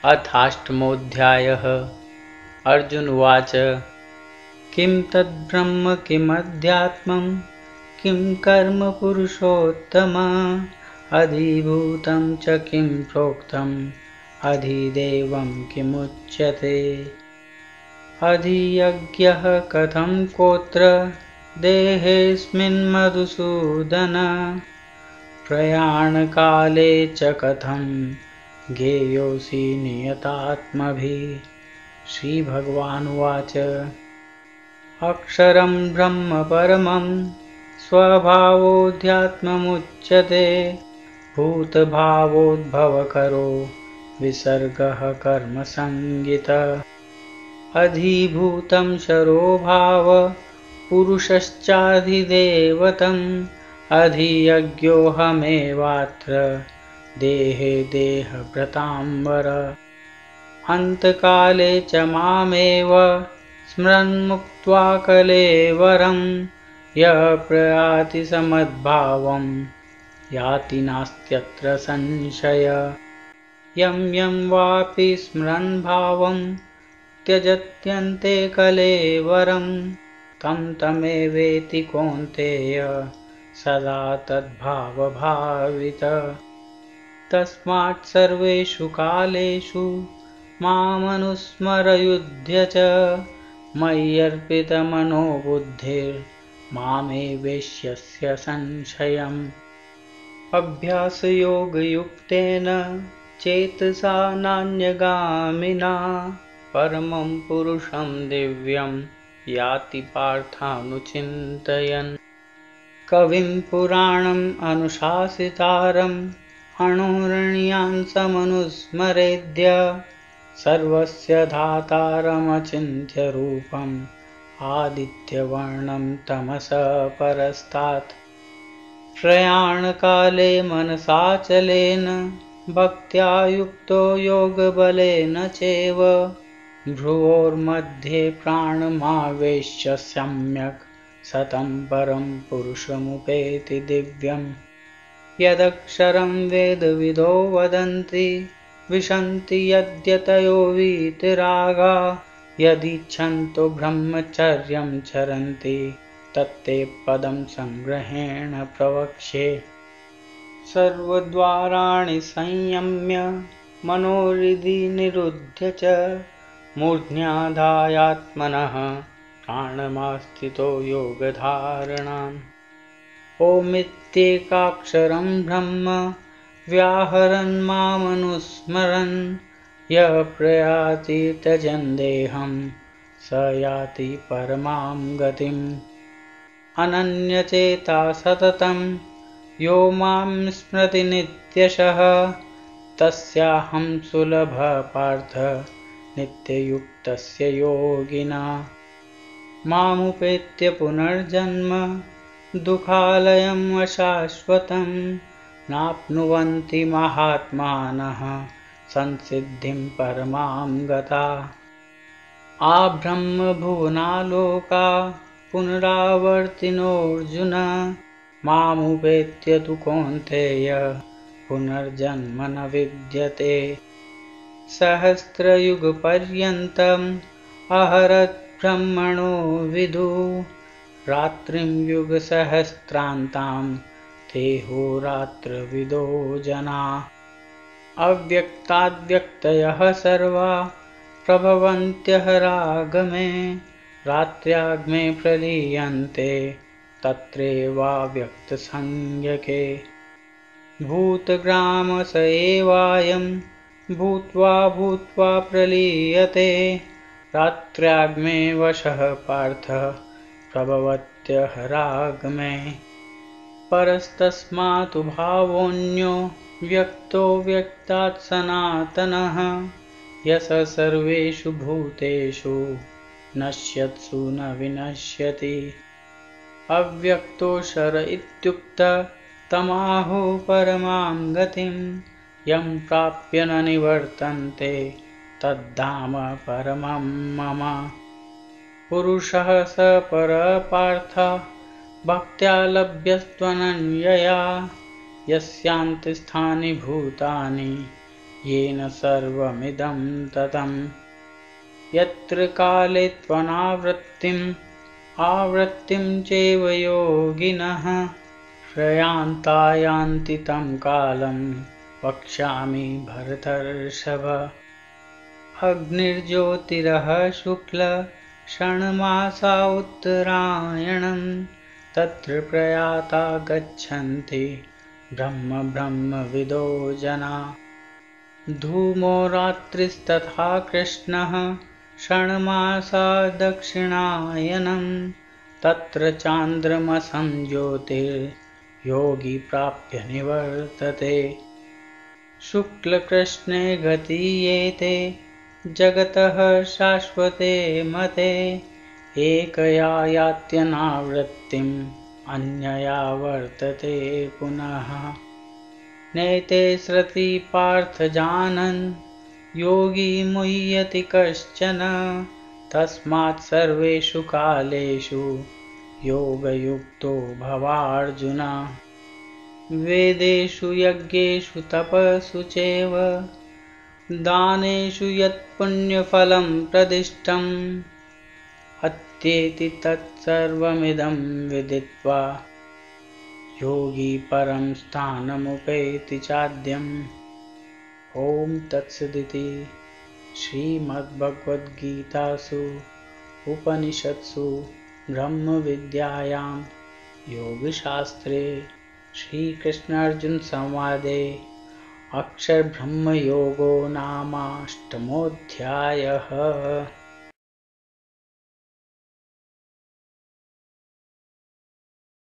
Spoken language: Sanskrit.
अथाष्टमोऽध्यायः। अर्जुन उवाच किं तद्ब्रह्म किमध्यात्मं किं कर्म पुरुषोत्तम अधिभूतं च किं प्रोक्तम् अधिदेवं किमुच्यते। अधियज्ञः कथं कोत्र देहेऽस्मिन् मधुसूदन प्रयाणकाले च कथं ज्ञेयोऽसि नियतात्मभिः। श्रीभगवानुवाच अक्षरं ब्रह्म परमं स्वभावोऽध्यात्ममुच्यते भूतभावोद्भवकरो विसर्गः कर्मसंज्ञितः अधिभूतं शरोभाव पुरुषश्चाधिदैवतम् अधियज्ञोऽहमेवात्र देहे देहभृताम्बर अन्तकाले च मामेव स्मरन्मुक्त्वा कलेवरं यः प्रयाति समद्भावं याति नास्त्यत्र संशयः। यं यं वापि स्मरन् भावं त्यजत्यन्ते कलेवरं तं तमेवेति कौन्तेय सदा तद्भावभावितः। तस्मात् सर्वेषु कालेषु मामनुस्मरयुध्य च मय्यर्पितमनो बुद्धिर्मामे वेश्यस्य संशयम्। अभ्यासयोगयुक्तेन चेतसा नान्यगामिना परमं पुरुषं दिव्यं याति पार्थानुचिन्तयन्। कविं पुराणम् अनुशासितारम् अणोरणीयान् समनुस्मरेद्य सर्वस्य धातारमचिन्त्य रूपम् आदित्यवर्णं तमसः परस्तात् प्रयाणकाले मनसाचलेन भक्त्या युक्तो योगबलेन चैव भ्रुवोर्मध्ये प्राणमावेश्य सम्यक् सतं परं पुरुषमुपेति दिव्यम्। यदक्षरं वेदविदो वदन्ति विशन्ति यद्यतयो वीतरागा यदिच्छन्तो ब्रह्मचर्यं चरन्ति तत्ते पदं संग्रहेण प्रवक्ष्ये। सर्वद्वाराणि संयम्य मनोहृदि निरुध्य च मूर्ध्याधायात्मनः प्राणमास्थितो योगधारणाम्। ओमित्येकाक्षरं ब्रह्म व्याहरन् मामनुस्मरन् यः प्रयाति त्यजन् देहं स याति परमां गतिम्। अनन्यचेता सततं यो मां स्मरति नित्यशः तस्याहं सुलभः पार्थ नित्ययुक्तस्य योगिना। मामुपेत्य पुनर्जन्म दुःखालयम् अशाश्वतं नाप्नुवन्ति महात्मानः संसिद्धिं परमां गता। आब्रह्मभुवनालोका पुनरावर्तिनोऽर्जुन मामुपेत्य तु कौन्तेय पुनर्जन्म न विद्यते। सहस्रयुगपर्यन्तम् अहरत् ब्रह्मणो विदुः रात्रिं युगसहस्रान्तां देहोरात्रविदो जना। अव्यक्ताद्व्यक्तयः सर्वा प्रभवन्त्यः रागमे रात्र्याग्मे प्रलीयन्ते तत्रैवाव्यक्तसंज्ञके। भूतग्राम स एवायं भूत्वा भूत्वा प्रलीयते रात्र्याग्मे वशः पार्थ प्रभवत्यः रागमे। परस्तस्मात् भावोऽन्यो व्यक्तो व्यक्तात् सनातनः यः सर्वेषु भूतेषु नश्यत्सु न विनश्यति। अव्यक्तोऽक्षर इत्युक्तः तमाहुः परमां गतिं यं प्राप्य न निवर्तन्ते तद्धाम परमं मम। पुरुषः स परः पार्थ भक्त्या लभ्यस्त्वनन्यया यस्यान्तस्थानि भूतानि येन सर्वमिदं ततं। यत्र काले त्वनावृत्तिम् आवृत्तिं चैव योगिनः प्रयान्ता यान्ति तं कालं वक्ष्यामि भरतर्षभ। अग्निर्ज्योतिरः शुक्ल षण्मासा उत्तरायणं तत्र प्रयाता गच्छन्ति ब्रह्मविदो जना। धूमो रात्रिस्तथा कृष्णः षण्मासा दक्षिणायनं तत्र चान्द्रमसं ज्योतिर्योगी प्राप्य निवर्तते। शुक्लकृष्णे गतीयेते जगतः शाश्वते मते एकया यात्यनावृत्तिम् अन्यया वर्तते पुनः। नैते श्रुति पार्थ जानन् योगी मुह्यति कश्चन तस्मात् सर्वेषु कालेषु योगयुक्तो भवार्जुन। वेदेषु यज्ञेषु तपसु चैव दानेषु यत् पुण्यफलं प्रदिष्टम् अत्येति तत्सर्वमिदं विदित्वा योगी परं स्थानमुपैति चाद्यम्। ॐ तत्सदिति श्रीमद्भगवद्गीतासु उपनिषत्सु ब्रह्मविद्यायां योगशास्त्रे श्रीकृष्णार्जुनसंवादे अक्षरब्रह्मयोगो नामाष्टमोऽध्यायः।